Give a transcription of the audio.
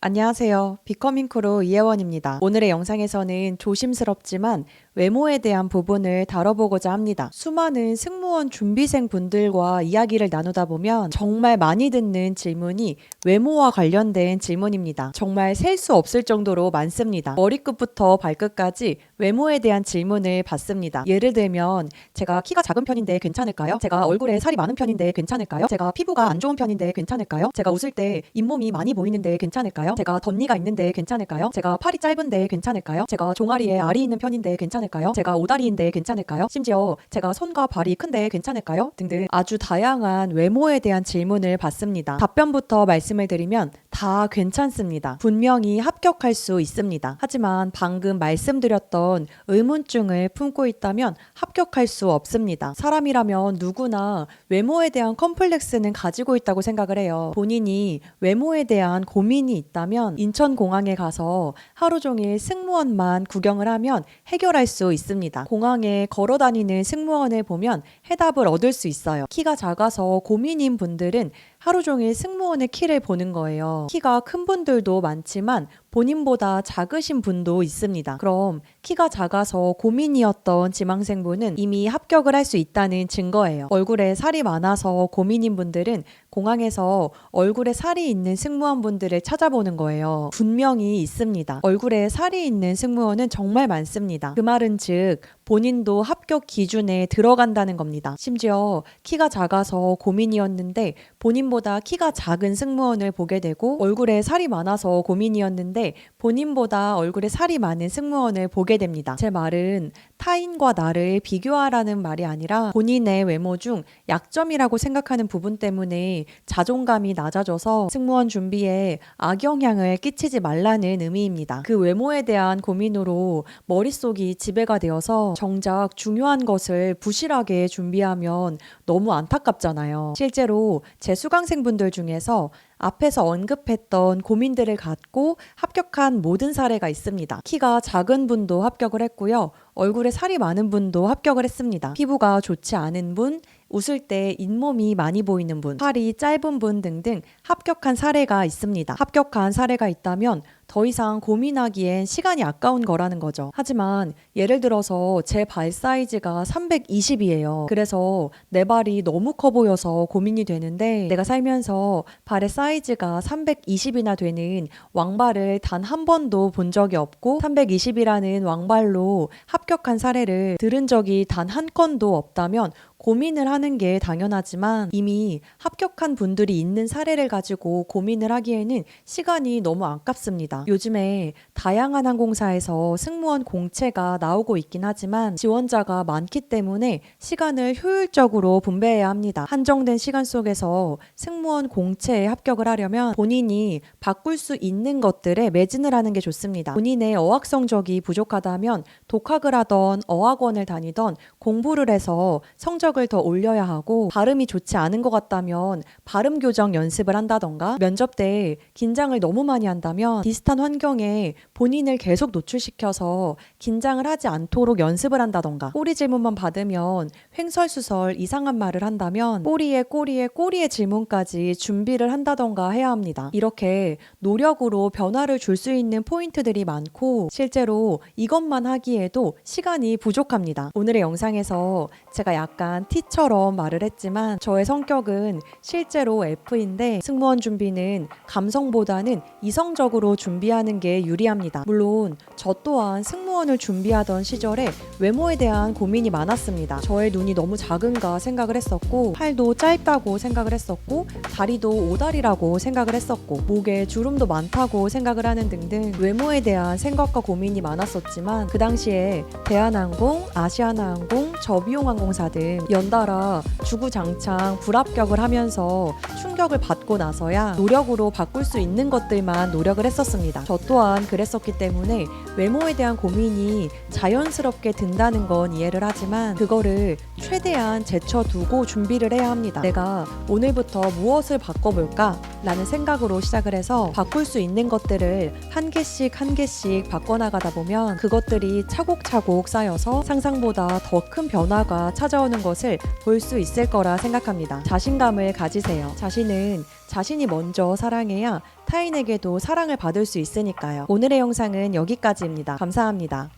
안녕하세요. 비커밍 크루 이혜원입니다. 오늘의 영상에서는 조심스럽지만 외모에 대한 부분을 다뤄보고자 합니다. 수많은 승무원 준비생 분들과 이야기를 나누다 보면 정말 많이 듣는 질문이 외모와 관련된 질문입니다. 정말 셀 수 없을 정도로 많습니다. 머리끝부터 발끝까지 외모에 대한 질문을 받습니다. 예를 들면 제가 키가 작은 편인데 괜찮을까요? 제가 얼굴에 살이 많은 편인데 괜찮을까요? 제가 피부가 안 좋은 편인데 괜찮을까요? 제가 웃을 때 잇몸이 많이 보이는데 괜찮을까요? 제가 덧니가 있는데 괜찮을까요? 제가 팔이 짧은데 괜찮을까요? 제가 종아리에 알이 있는 편인데 괜찮을까요? 제가 오다리인데 괜찮을까요? 심지어 제가 손과 발이 큰데 괜찮을까요? 등등 아주 다양한 외모에 대한 질문을 받습니다. 답변부터 말씀을 드리면 다 괜찮습니다. 분명히 합격할 수 있습니다. 하지만 방금 말씀드렸던 의문증을 품고 있다면 합격할 수 없습니다. 사람이라면 누구나 외모에 대한 컴플렉스는 가지고 있다고 생각을 해요. 본인이 외모에 대한 고민이 있다면 인천공항에 가서 하루 종일 승무원만 구경을 하면 해결할 수 있습니다. 공항에 걸어 다니는 승무원을 보면 해답을 얻을 수 있어요. 키가 작아서 고민인 분들은 하루 종일 승무원의 키를 보는 거예요. 키가 큰 분들도 많지만 본인보다 작으신 분도 있습니다. 그럼 키가 작아서 고민이었던 지망생분은 이미 합격을 할 수 있다는 증거예요. 얼굴에 살이 많아서 고민인 분들은 공항에서 얼굴에 살이 있는 승무원분들을 찾아보는 거예요. 분명히 있습니다. 얼굴에 살이 있는 승무원은 정말 많습니다. 그 말은 즉 본인도 합격 기준에 들어간다는 겁니다. 심지어 키가 작아서 고민이었는데 본인보다 키가 작은 승무원을 보게 되고 얼굴에 살이 많아서 고민이었는데 본인보다 얼굴에 살이 많은 승무원을 보게 됩니다. 제 말은 타인과 나를 비교하라는 말이 아니라 본인의 외모 중 약점이라고 생각하는 부분 때문에 자존감이 낮아져서 승무원 준비에 악영향을 끼치지 말라는 의미입니다. 그 외모에 대한 고민으로 머릿속이 지배가 되어서 정작 중요한 것을 부실하게 준비하면 너무 안타깝잖아요. 실제로 제 수강생분들 중에서 앞에서 언급했던 고민들을 갖고 합격한 모든 사례가 있습니다. 키가 작은 분도 합격을 했고요. 얼굴에 살이 많은 분도 합격을 했습니다. 피부가 좋지 않은 분, 웃을 때 잇몸이 많이 보이는 분, 팔이 짧은 분 등등 합격한 사례가 있습니다. 합격한 사례가 있다면 더 이상 고민하기엔 시간이 아까운 거라는 거죠. 하지만 예를 들어서 제 발 사이즈가 320이에요. 그래서 내 발이 너무 커 보여서 고민이 되는데 내가 살면서 발의 사이즈가 320이나 되는 왕발을 단 한 번도 본 적이 없고 320이라는 왕발로 합격한 사례를 들은 적이 단 한 건도 없다면 고민을 하는 게 당연하지만 이미 합격한 분들이 있는 사례를 가지고 고민을 하기에는 시간이 너무 아깝습니다. 요즘에 다양한 항공사에서 승무원 공채가 나오고 있긴 하지만 지원자가 많기 때문에 시간을 효율적으로 분배해야 합니다. 한정된 시간 속에서 승무원 공채에 합격을 하려면 본인이 바꿀 수 있는 것들에 매진을 하는 게 좋습니다. 본인의 어학 성적이 부족하다면 독학을 하던 어학원을 다니던 공부를 해서 성적을 더 올려야 하고 발음이 좋지 않은 것 같다면 발음 교정 연습을 한다던가 면접 때 긴장을 너무 많이 한다면 비슷한 환경에 본인을 계속 노출시켜서 긴장을 하지 않도록 연습을 한다던가 꼬리 질문만 받으면 횡설수설 이상한 말을 한다면 꼬리에 질문까지 준비를 한다던가 해야 합니다. 이렇게 노력으로 변화를 줄 수 있는 포인트들이 많고 실제로 이것만 하기에도 시간이 부족합니다. 오늘의 영상에서 제가 약간 T처럼 말을 했지만 저의 성격은 실제로 F인데 승무원 준비는 감성보다는 이성적으로 준비하는 게 유리합니다. 물론 저 또한 승무원을 준비하던 시절에 외모에 대한 고민이 많았습니다. 저의 눈이 너무 작은가 생각을 했었고 팔도 짧다고 생각을 했었고 다리도 오다리라고 생각을 했었고 목에 주름도 많다고 생각을 하는 등등 외모에 대한 생각과 고민이 많았었지만 그 당시에 대한항공, 아시아나항공, 저비용항공사 등 연달아 주구장창 불합격을 하면서 충격을 받고 나서야 노력으로 바꿀 수 있는 것들만 노력을 했었습니다. 저 또한 그랬었기 때문에 외모에 대한 고민이 자연스럽게 든다는 건 이해를 하지만 그거를 최대한 제쳐두고 준비를 해야 합니다. 내가 오늘부터 무엇을 바꿔볼까? 라는 생각으로 시작을 해서 바꿀 수 있는 것들을 한 개씩 바꿔나가다 보면 그것들이 차곡차곡 쌓여서 상상보다 더 큰 변화가 찾아오는 것을 볼 수 있을 거라 생각합니다. 자신감을 가지세요. 자신은 자신이 먼저 사랑해야 타인에게도 사랑을 받을 수 있으니까요. 오늘의 영상은 여기까지입니다. 감사합니다.